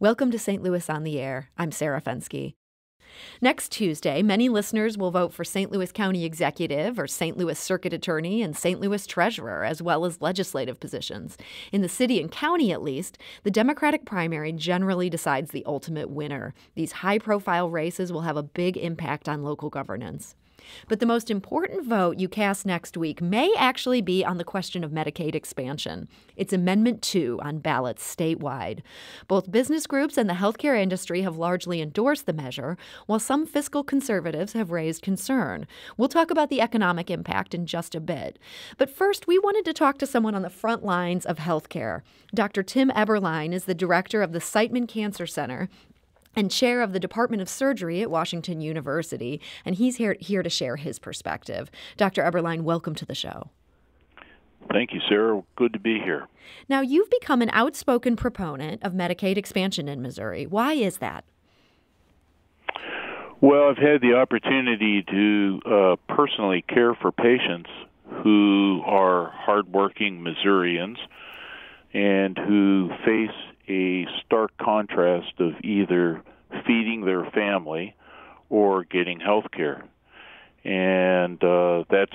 Welcome to St. Louis on the Air. I'm Sarah Fensky. Next Tuesday, many listeners will vote for St. Louis County Executive or St. Louis Circuit Attorney and St. Louis Treasurer, as well as legislative positions. In the city and county, at least, the Democratic primary generally decides the ultimate winner. These high-profile races will have a big impact on local governance. But the most important vote you cast next week may actually be on the question of Medicaid expansion. It's Amendment 2 on ballots statewide. Both business groups and the healthcare industry have largely endorsed the measure, while some fiscal conservatives have raised concern. We'll talk about the economic impact in just a bit. But first, we wanted to talk to someone on the front lines of healthcare. Dr. Tim Eberlein is the director of the Siteman Cancer Center and chair of the Department of Surgery at Washington University, and he's here to share his perspective. Dr. Eberlein, welcome to the show. Thank you, Sarah. Good to be here. Now, you've become an outspoken proponent of Medicaid expansion in Missouri. Why is that? Well, I've had the opportunity to personally care for patients who are hardworking Missourians and who face a stark contrast of either feeding their family or getting health care. And that's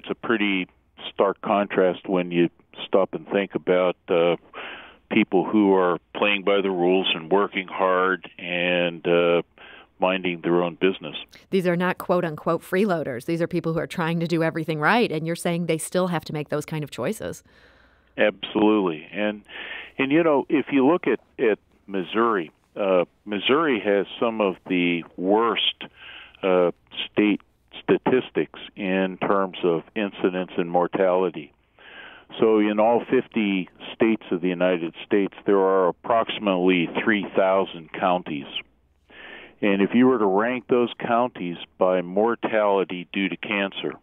a pretty stark contrast when you stop and think about people who are playing by the rules and working hard and minding their own business. These are not quote-unquote freeloaders. These are people who are trying to do everything right, and you're saying they still have to make those kind of choices. Absolutely. And you know, if you look at Missouri, Missouri has some of the worst state statistics in terms of incidence and mortality. So in all 50 states of the United States, there are approximately 3,000 counties. And if you were to rank those counties by mortality due to cancer,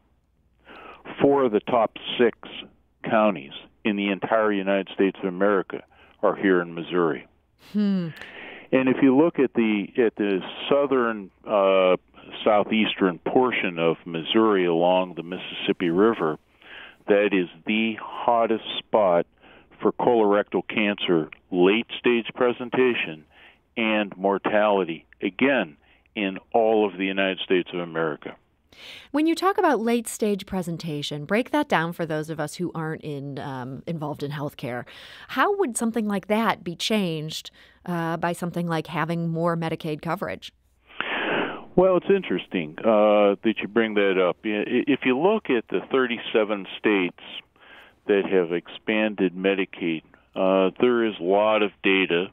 4 of the top 6 counties in the entire United States of America are here in Missouri. And if you look at the southern southeastern portion of Missouri along the Mississippi River, that is the hottest spot for colorectal cancer late stage presentation and mortality, again, in all of the United States of America. When you talk about late-stage presentation, break that down for those of us who aren't involved in healthcare. How would something like that be changed by something like having more Medicaid coverage? Well, it's interesting that you bring that up. If you look at the 37 states that have expanded Medicaid, there is a lot of data,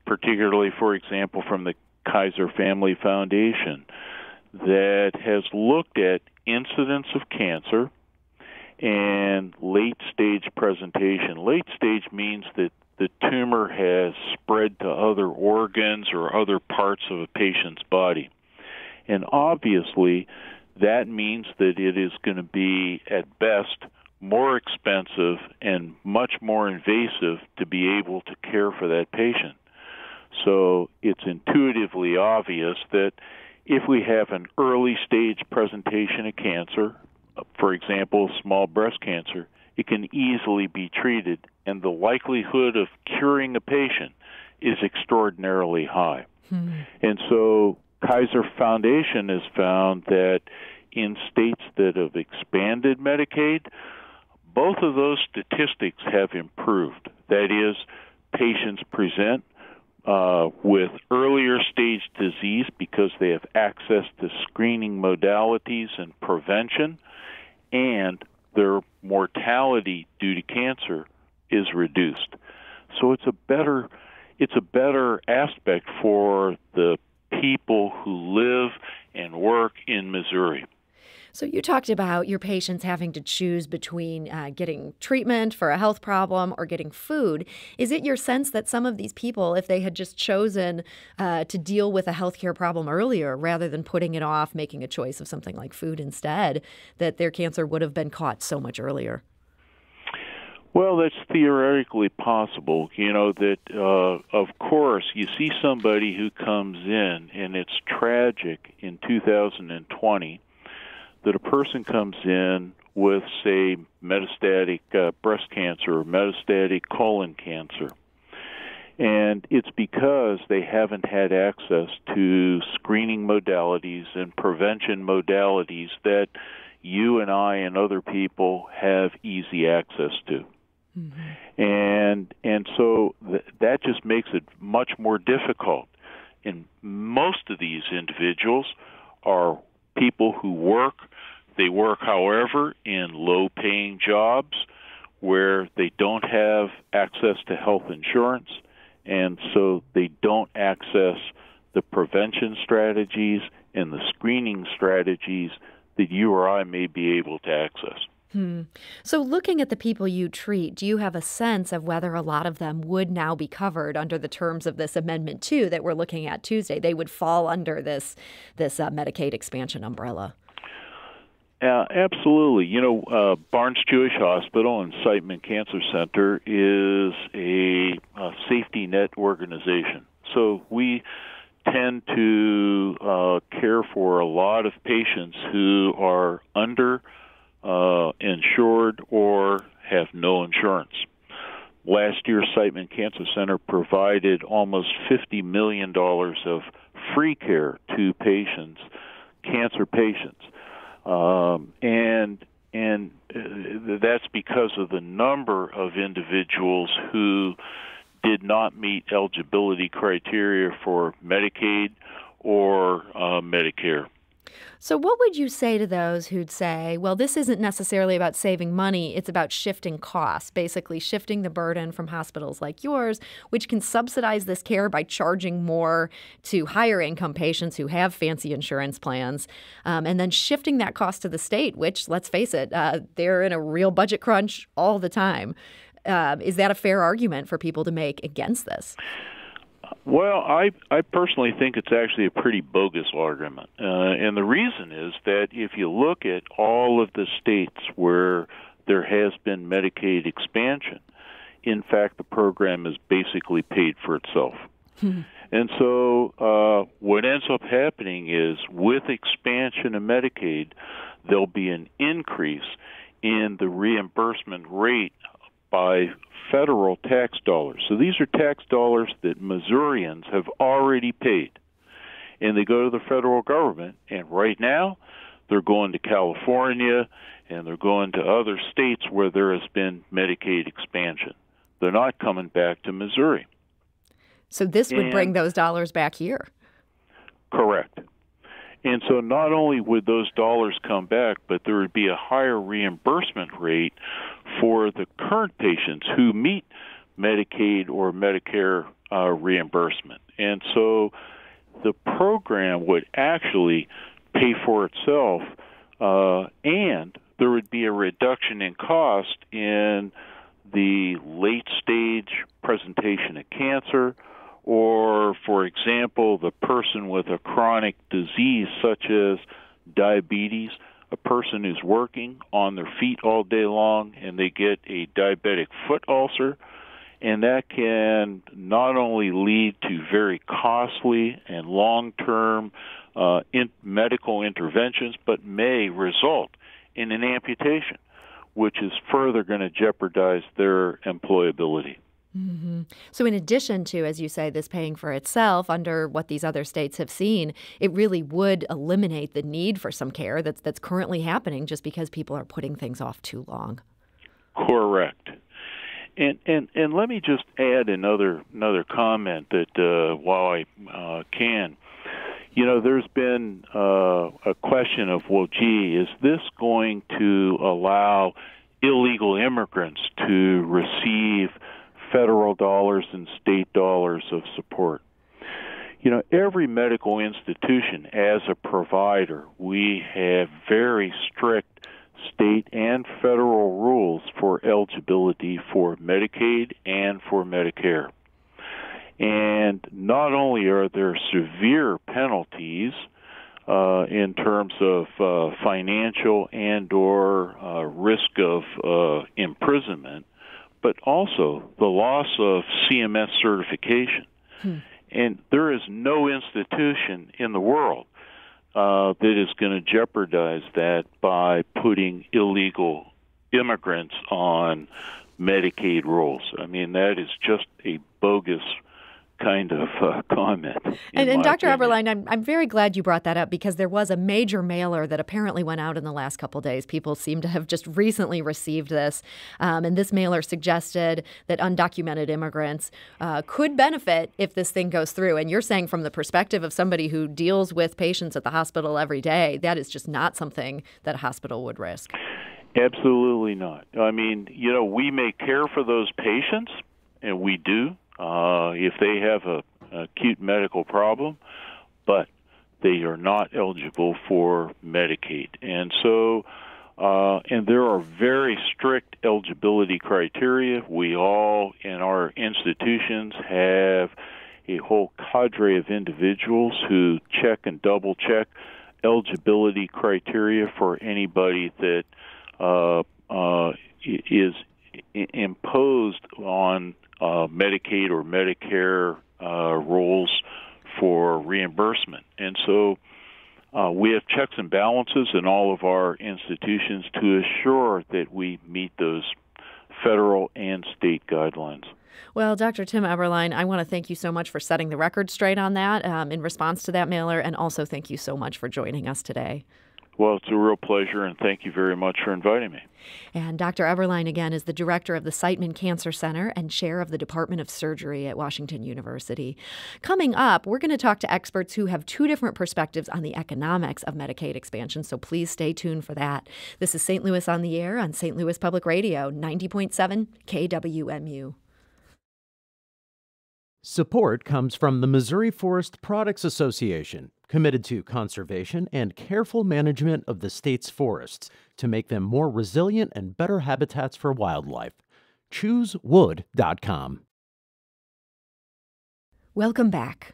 particularly, for example, from the Kaiser Family Foundation, that has looked at incidence of cancer and late-stage presentation. Late-stage means that the tumor has spread to other organs or other parts of a patient's body. And obviously, that means that it is going to be, at best, more expensive and much more invasive to be able to care for that patient. So it's intuitively obvious that if we have an early stage presentation of cancer, for example, small breast cancer, it can easily be treated, and the likelihood of curing a patient is extraordinarily high. And so Kaiser Foundation has found that in states that have expanded Medicaid, both of those statistics have improved. That is, patients present with earlier stage disease because they have access to screening modalities and prevention, and their mortality due to cancer is reduced. So it's a better aspect for the people who live and work in Missouri. So you talked about your patients having to choose between getting treatment for a health problem or getting food. Is it your sense that some of these people, if they had just chosen to deal with a healthcare problem earlier rather than putting it off, making a choice of something like food instead, that their cancer would have been caught so much earlier? Well, that's theoretically possible. You know, that, of course, you see somebody who comes in, and it's tragic in 2020, that a person comes in with, say, metastatic breast cancer or metastatic colon cancer. And it's because they haven't had access to screening modalities and prevention modalities that you and I and other people have easy access to. Mm-hmm. And so that just makes it much more difficult. And most of these individuals are people who work. They work, however, in low-paying jobs where they don't have access to health insurance, and so they don't access the prevention strategies and the screening strategies that you or I may be able to access. So looking at the people you treat, do you have a sense of whether a lot of them would now be covered under the terms of this Amendment 2 that we're looking at Tuesday? They would fall under this Medicaid expansion umbrella. Absolutely. Barnes Jewish Hospital and Siteman Cancer Center is a safety net organization. So we tend to care for a lot of patients who are under insured or have no insurance. Last year, Siteman Cancer Center provided almost $50 million of free care to patients, cancer patients. And that's because of the number of individuals who did not meet eligibility criteria for Medicaid or Medicare. So what would you say to those who'd say, well, this isn't necessarily about saving money, it's about shifting costs, basically shifting the burden from hospitals like yours, which can subsidize this care by charging more to higher income patients who have fancy insurance plans, and then shifting that cost to the state, which, let's face it, they're in a real budget crunch all the time. Is that a fair argument for people to make against this? Well, I personally think it's actually a pretty bogus argument. And the reason is that if you look at all of the states where there has been Medicaid expansion, in fact, the program is basically paid for itself. And so what ends up happening is with expansion of Medicaid, there'll be an increase in the reimbursement rate by federal tax dollars. So these are tax dollars that Missourians have already paid. And they go to the federal government, and right now they're going to California and they're going to other states where there has been Medicaid expansion. They're not coming back to Missouri. So this would bring those dollars back here. Correct. And so not only would those dollars come back, but there would be a higher reimbursement rate for the current patients who meet Medicaid or Medicare reimbursement. And so the program would actually pay for itself, and there would be a reduction in cost in the late stage presentation of cancer, or, for example, the person with a chronic disease such as diabetes, a person who's working on their feet all day long and they get a diabetic foot ulcer, and that can not only lead to very costly and long-term medical interventions, but may result in an amputation, which is further going to jeopardize their employability. Mm-hmm. So in addition to, as you say, this paying for itself under what these other states have seen, it really would eliminate the need for some care that's currently happening just because people are putting things off too long. Correct. And let me just add another comment that while I can, there's been a question of, well, gee, is this going to allow illegal immigrants to receive federal dollars and state dollars of support? Every medical institution, as a provider, we have very strict state and federal rules for eligibility for Medicaid and for Medicare. And not only are there severe penalties in terms of financial and or risk of imprisonment, but also the loss of CMS certification. And there is no institution in the world that is going to jeopardize that by putting illegal immigrants on Medicaid rolls. I mean, that is just a bogus kind of comment. And Dr. Eberlein, I'm very glad you brought that up, because there was a major mailer that apparently went out in the last couple of days. People seem to have just recently received this. And this mailer suggested that undocumented immigrants could benefit if this thing goes through. And you're saying, from the perspective of somebody who deals with patients at the hospital every day, that is just not something that a hospital would risk. Absolutely not. I mean, we may care for those patients, and we do, if they have an acute medical problem, but they are not eligible for Medicaid. And so, and there are very strict eligibility criteria. We all, in our institutions, have a whole cadre of individuals who check and double-check eligibility criteria for anybody that is imposed on Medicaid or Medicare rules for reimbursement. And so we have checks and balances in all of our institutions to assure that we meet those federal and state guidelines. Well, Dr. Tim Eberlein, I want to thank you so much for setting the record straight on that in response to that mailer, and also thank you so much for joining us today. Well, it's a real pleasure, and thank you very much for inviting me. And Dr. Eberlein, again, is the director of the Siteman Cancer Center and chair of the Department of Surgery at Washington University. Coming up, we're going to talk to experts who have two different perspectives on the economics of Medicaid expansion, so please stay tuned for that. This is St. Louis on the Air on St. Louis Public Radio, 90.7 KWMU. Support comes from the Missouri Forest Products Association, committed to conservation and careful management of the state's forests to make them more resilient and better habitats for wildlife. ChooseWood.com. Welcome back.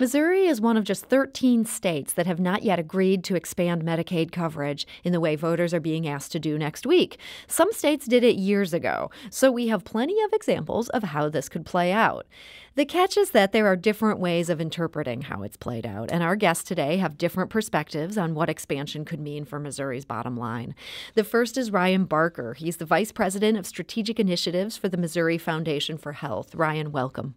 Missouri is one of just 13 states that have not yet agreed to expand Medicaid coverage in the way voters are being asked to do next week. Some states did it years ago, so we have plenty of examples of how this could play out. The catch is that there are different ways of interpreting how it's played out, and our guests today have different perspectives on what expansion could mean for Missouri's bottom line. The first is Ryan Barker. He's the Vice President of Strategic Initiatives for the Missouri Foundation for Health. Ryan, welcome.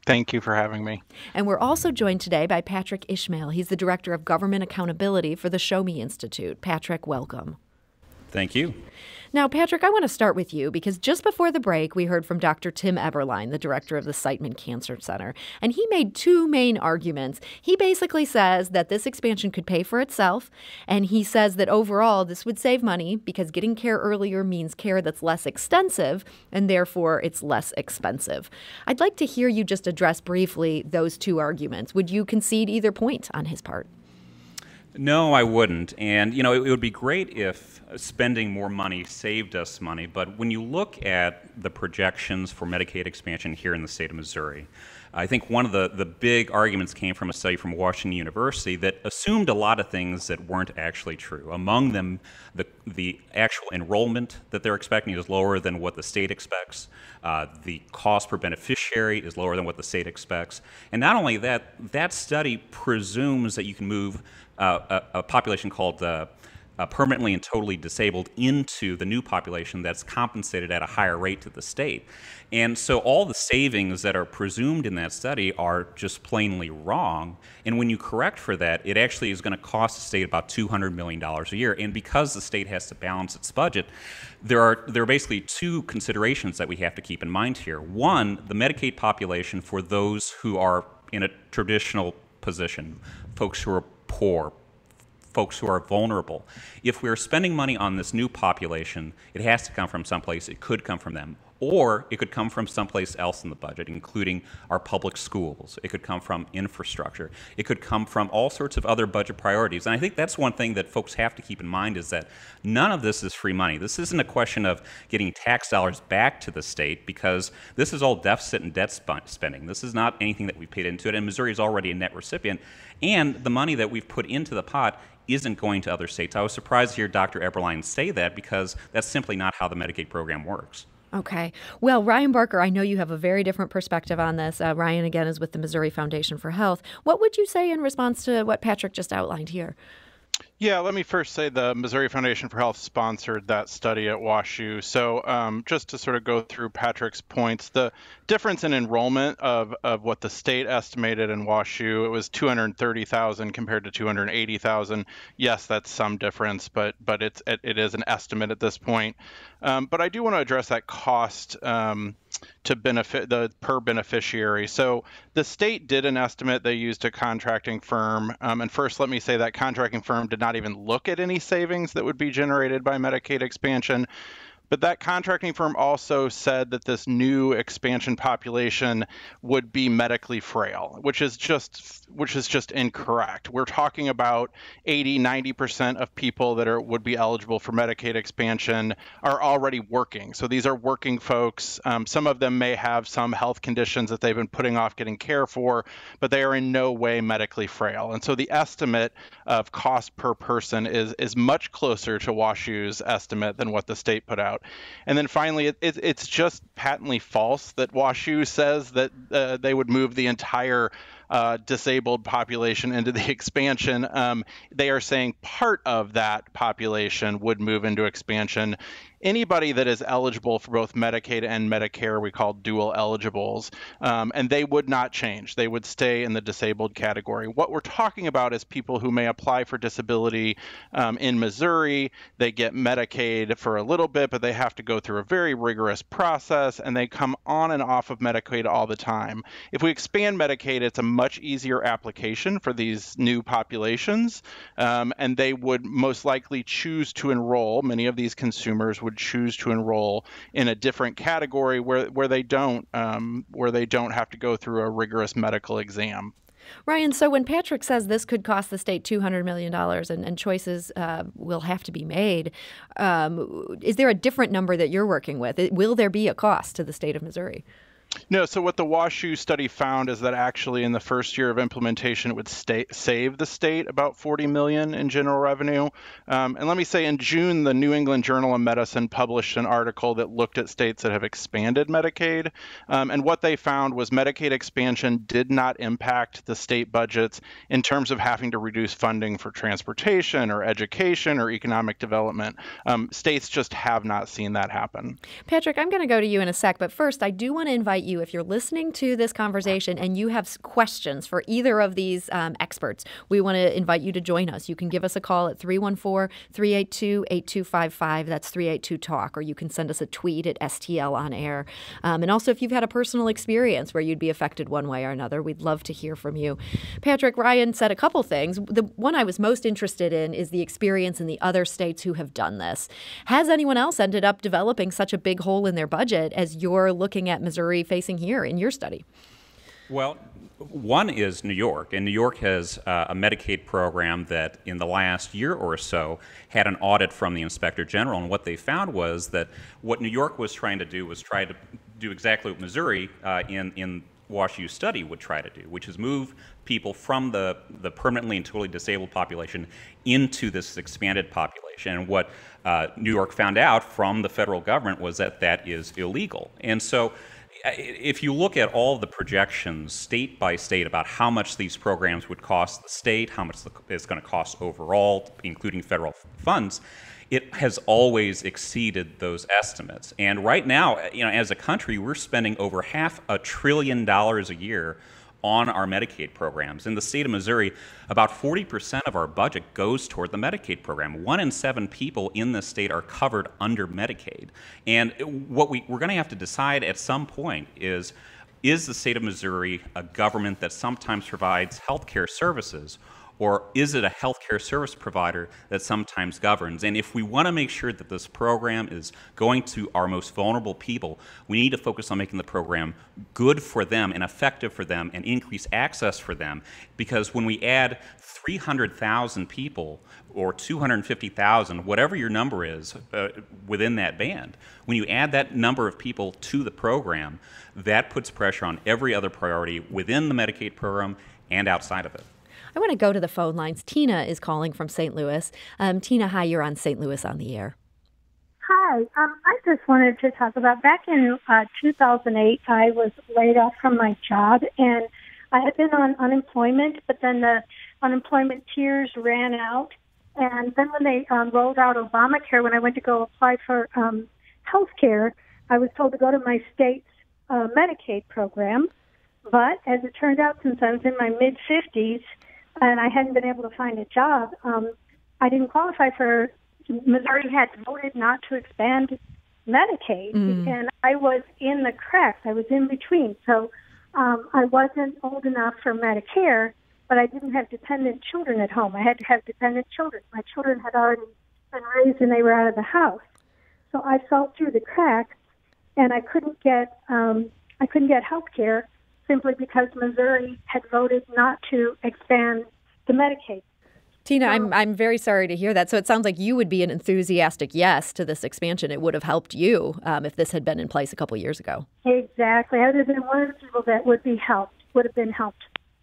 Thank you for having me. And we're also joined today by Patrick Ishmael. He's the Director of Government Accountability for the Show Me Institute. Patrick, welcome. Thank you. Now, Patrick, I want to start with you because just before the break, we heard from Dr. Tim Eberlein, the director of the Siteman Cancer Center, and he made two main arguments. He basically says that this expansion could pay for itself, and he says that overall this would save money because getting care earlier means care that's less extensive, and therefore it's less expensive. I'd like to hear you just address briefly those two arguments. Would you concede either point on his part? No, I wouldn't. And, it would be great if spending more money saved us money. But when you look at the projections for Medicaid expansion here in the state of Missouri, I think one of the big arguments came from a study from Washington University that assumed a lot of things that weren't actually true. Among them, the actual enrollment that they're expecting is lower than what the state expects. The cost per beneficiary is lower than what the state expects. And not only that, that study presumes that you can move a population called permanently and totally disabled into the new population that's compensated at a higher rate to the state. And so all the savings that are presumed in that study are just plainly wrong. And when you correct for that, it actually is going to cost the state about $200 million a year. And because the state has to balance its budget, there are basically two considerations that we have to keep in mind here. One, the Medicaid population for those who are in a traditional position, folks who are poor, folks who are vulnerable. If we're spending money on this new population, it has to come from someplace. It could come from them. Or it could come from someplace else in the budget, including our public schools. It could come from infrastructure. It could come from all sorts of other budget priorities. And I think that's one thing that folks have to keep in mind is that none of this is free money. This isn't a question of getting tax dollars back to the state because this is all deficit and debt spending. This is not anything that we paid into it, and Missouri is already a net recipient. And the money that we've put into the pot isn't going to other states. I was surprised to hear Dr. Eberlein say that because that's simply not how the Medicaid program works. Okay. Well, Ryan Barker, I know you have a very different perspective on this. Ryan, again, is with the Missouri Foundation for Health. What would you say in response to what Patrick just outlined here? Yeah, let me first say the Missouri Foundation for Health sponsored that study at WashU. So just to sort of go through Patrick's points, the difference in enrollment of what the state estimated in WashU, it was 230,000 compared to 280,000. Yes, that's some difference, but it is an estimate at this point. But I do want to address that cost to benefit the per beneficiary. So the state did an estimate. They used a contracting firm. And first, let me say that contracting firm did not even look at any savings that would be generated by Medicaid expansion. But that contracting firm also said that this new expansion population would be medically frail, which is just incorrect. We're talking about 80-90% of people that would be eligible for Medicaid expansion are already working. So these are working folks. Some of them may have some health conditions that they've been putting off getting care for, but they are in no way medically frail. And so the estimate of cost per person is much closer to WashU's estimate than what the state put out. And then finally, it's just patently false that WashU says that they would move the entire disabled population into the expansion. They are saying part of that population would move into expansion. Anybody that is eligible for both Medicaid and Medicare, we call dual eligibles, and they would not change. They would stay in the disabled category. What we're talking about is people who may apply for disability in Missouri. They get Medicaid for a little bit, but they have to go through a very rigorous process, and they come on and off of Medicaid all the time. If we expand Medicaid, it's a much easier application for these new populations, and they would most likely choose to enroll. Many of these consumers would choose to enroll in a different category where they don't have to go through a rigorous medical exam. Ryan, so when Patrick says this could cost the state $200 million and choices will have to be made, is there a different number that you're working with? Will there be a cost to the state of Missouri? No, so what the WashU study found is that actually in the first year of implementation, it would save the state about $40 million in general revenue. And let me say, in June, the New England Journal of Medicine published an article that looked at states that have expanded Medicaid. And what they found was Medicaid expansion did not impact the state budgets in terms of having to reduce funding for transportation or education or economic development. States just have not seen that happen. Patrick, I'm going to go to you in a sec, but first, I do want to invite you, if you're listening to this conversation and you have questions for either of these experts, we want to invite you to join us. You can give us a call at 314-382-8255. That's 382-TALK. Or you can send us a tweet at STL on air. And also, if you've had a personal experience where you'd be affected one way or another, we'd love to hear from you. Patrick, Ryan said a couple things. The one I was most interested in is the experience in the other states who have done this. Has anyone else ended up developing such a big hole in their budget as you're looking at Missouri facing here in your study? Well, one is New York, and New York has a Medicaid program that in the last year or so had an audit from the Inspector General, and what they found was that what New York was trying to do was try to do exactly what Missouri in WashU study would try to do, which is move people from the permanently and totally disabled population into this expanded population. And what New York found out from the federal government was that that is illegal. And so if you look at all the projections state by state about how much these programs would cost the state, how much it's going to cost overall, including federal funds, it has always exceeded those estimates. And right now, as a country, we're spending over $500 billion a year on our Medicaid programs. In the state of Missouri, about 40% of our budget goes toward the Medicaid program. 1 in 7 people in this state are covered under Medicaid. And what we're going to have to decide at some point is the state of Missouri a government that sometimes provides health care services, or is it a healthcare service provider that sometimes governs? And if we want to make sure that this program is going to our most vulnerable people, we need to focus on making the program good for them and effective for them and increase access for them. Because when we add 300,000 people or 250,000, whatever your number is within that band, when you add that number of people to the program, that puts pressure on every other priority within the Medicaid program and outside of it. I want to go to the phone lines. Tina is calling from St. Louis. Tina, hi, you're on St. Louis on the air. Hi. I just wanted to talk about back in 2008, I was laid off from my job, and I had been on unemployment, but then the unemployment tiers ran out, And then when they rolled out Obamacare, when I went to go apply for health care, I was told to go to my state's Medicaid program. But as it turned out, since I was in my mid-50s and I hadn't been able to find a job, I didn't qualify for. Missouri had voted not to expand Medicaid, and I was in the cracks. I was in between. So I wasn't old enough for Medicare, but I didn't have dependent children at home. I had to have dependent children. My children had already been raised and they were out of the house. So I fell through the cracks, and I couldn't get health care simply because Missouri had voted not to expand the Medicaid. Tina, I'm very sorry to hear that. So it sounds like you would be an enthusiastic yes to this expansion. It would have helped you if this had been in place a couple years ago. Exactly. I would have been one of the people that would have been helped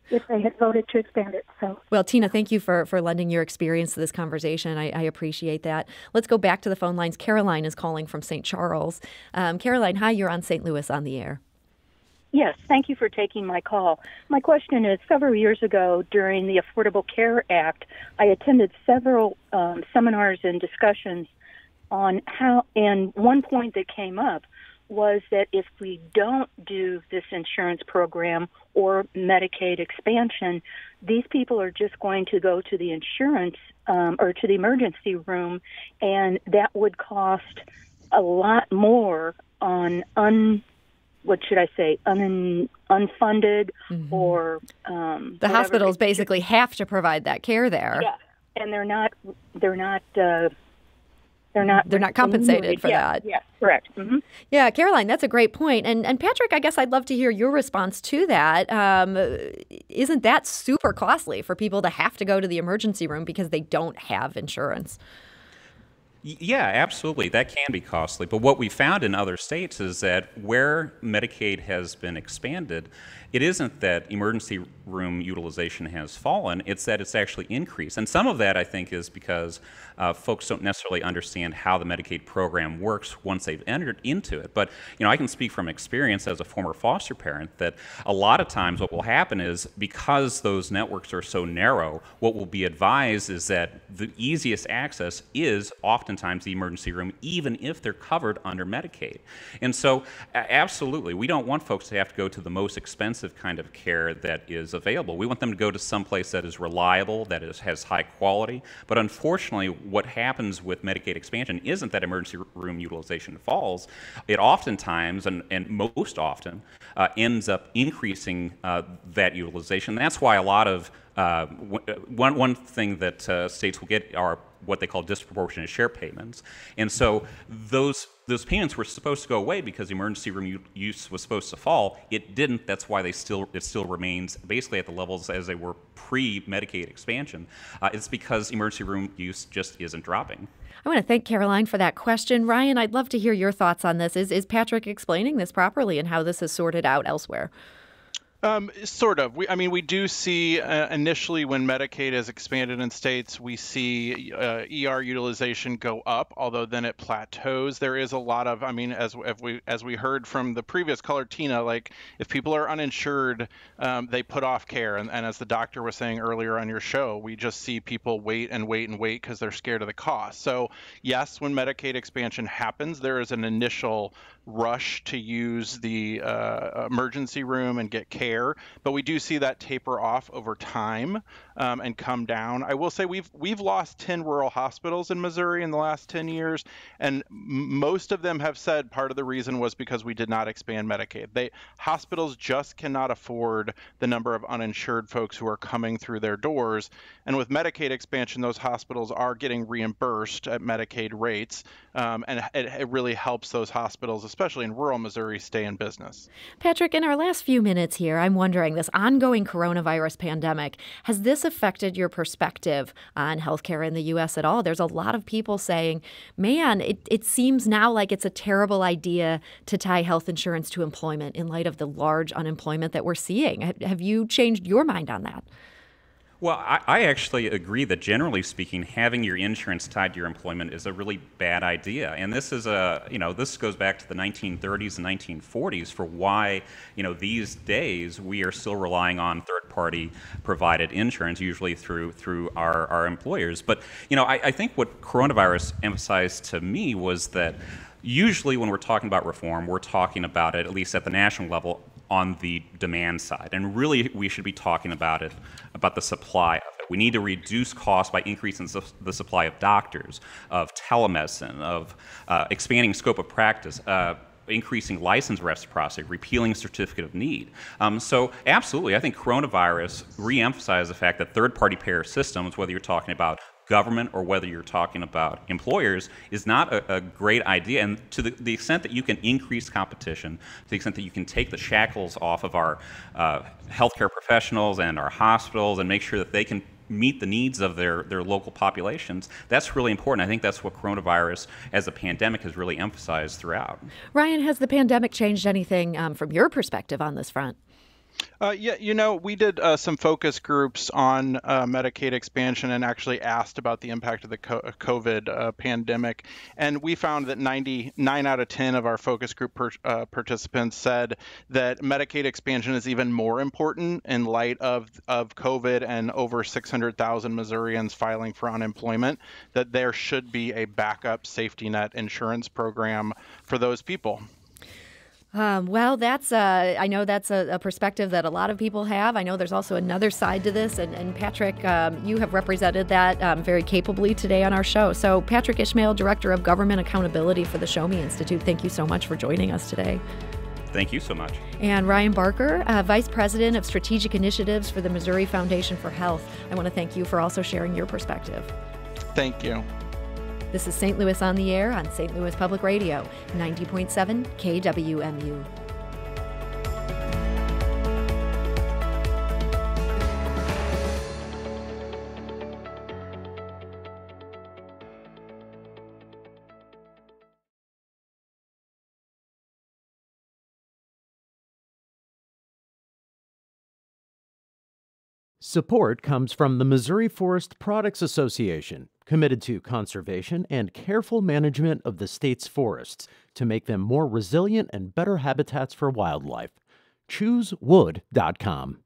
if they had voted to expand it. So, well, Tina, thank you for lending your experience to this conversation. I appreciate that. Let's go back to the phone lines. Caroline is calling from St. Charles. Caroline, hi, you're on St. Louis on the air. Yes, thank you for taking my call. My question is, several years ago during the Affordable Care Act, I attended several seminars and discussions on how, and one point that came up was that if we don't do this insurance program or Medicaid expansion, these people are just going to go to the insurance or to the emergency room, and that would cost a lot more on unfunded or the hospitals basically have to provide that care there. Yeah, and they're not compensated for that. Yeah, correct. Mm-hmm. Yeah, Caroline, that's a great point. And Patrick, I guess I'd love to hear your response to that. Isn't that super costly for people to have to go to the emergency room because they don't have insurance? Yeah, absolutely. That can be costly. But what we found in other states is that where Medicaid has been expanded, it isn't that emergency room utilization has fallen, it's that it's actually increased. And some of that, I think, is because folks don't necessarily understand how the Medicaid program works once they've entered into it. But, I can speak from experience as a former foster parent that a lot of times what will happen is because those networks are so narrow, what will be advised is that the easiest access is oftentimes the emergency room, even if they're covered under Medicaid. And so, absolutely, we don't want folks to have to go to the most expensive kind of care that is available. We want them to go to some place that is reliable, that has high quality. But unfortunately, what happens with Medicaid expansion isn't that emergency room utilization falls. It oftentimes, and most often, ends up increasing that utilization. That's why a lot of one thing that states will get are what they call disproportionate share payments. And so those payments were supposed to go away because the emergency room use was supposed to fall. It didn't. That's why it still remains basically at the levels as they were pre-Medicaid expansion. It's because emergency room use just isn't dropping. I want to thank Caroline for that question. Ryan, I'd love to hear your thoughts on this. Is Patrick explaining this properly and how this is sorted out elsewhere? Sort of. We do see initially when Medicaid is expanded in states, we see ER utilization go up, although then it plateaus. There is a lot of, as we heard from the previous caller, Tina, like if people are uninsured, they put off care. And as the doctor was saying earlier on your show, we just see people wait and wait and wait because they're scared of the cost. So yes, when Medicaid expansion happens, there is an initial rush to use the emergency room and get care, but we do see that taper off over time and come down. I will say we've lost 10 rural hospitals in Missouri in the last 10 years, and most of them have said part of the reason was because we did not expand Medicaid. Hospitals just cannot afford the number of uninsured folks who are coming through their doors, and with Medicaid expansion, those hospitals are getting reimbursed at Medicaid rates, and it really helps those hospitals, especially in rural Missouri, stay in business. Patrick, in our last few minutes here, I'm wondering, this ongoing coronavirus pandemic, has this affected your perspective on healthcare in the U.S. at all? There's a lot of people saying, man, it seems now like it's a terrible idea to tie health insurance to employment in light of the large unemployment that we're seeing. Have you changed your mind on that? Well, I actually agree that generally speaking, having your insurance tied to your employment is a really bad idea. And this is this goes back to the 1930s and 1940s for why, these days we are still relying on third third-party provided insurance, usually through our employers. But I think what coronavirus emphasized to me was that usually when we're talking about reform, we're talking about it, at least at the national level, on the demand side. And really, we should be talking about the supply of it. We need to reduce costs by increasing the supply of doctors, of telemedicine, of expanding scope of practice, increasing license reciprocity, repealing certificate of need. So absolutely, I think coronavirus reemphasized the fact that third-party payer systems, whether you're talking about government or whether you're talking about employers, is not a great idea. And to the extent that you can increase competition, to the extent that you can take the shackles off of our healthcare professionals and our hospitals and make sure that they can meet the needs of their local populations, that's really important. I think that's what coronavirus as a pandemic has really emphasized throughout. Ryan, has the pandemic changed anything from your perspective on this front? We did some focus groups on Medicaid expansion and actually asked about the impact of the COVID pandemic. And we found that 9 out of 10 of our focus group participants said that Medicaid expansion is even more important in light of COVID and over 600,000 Missourians filing for unemployment, that there should be a backup safety net insurance program for those people. Well, I know that's a perspective that a lot of people have. I know there's also another side to this, and Patrick, you have represented that very capably today on our show. So Patrick Ishmael, Director of Government Accountability for the Show Me Institute, thank you so much for joining us today. Thank you so much. And Ryan Barker, Vice President of Strategic Initiatives for the Missouri Foundation for Health. I want to thank you for also sharing your perspective. Thank you. This is St. Louis on the Air on St. Louis Public Radio, 90.7 KWMU. Support comes from the Missouri Forest Products Association, committed to conservation and careful management of the state's forests to make them more resilient and better habitats for wildlife. ChooseWood.com.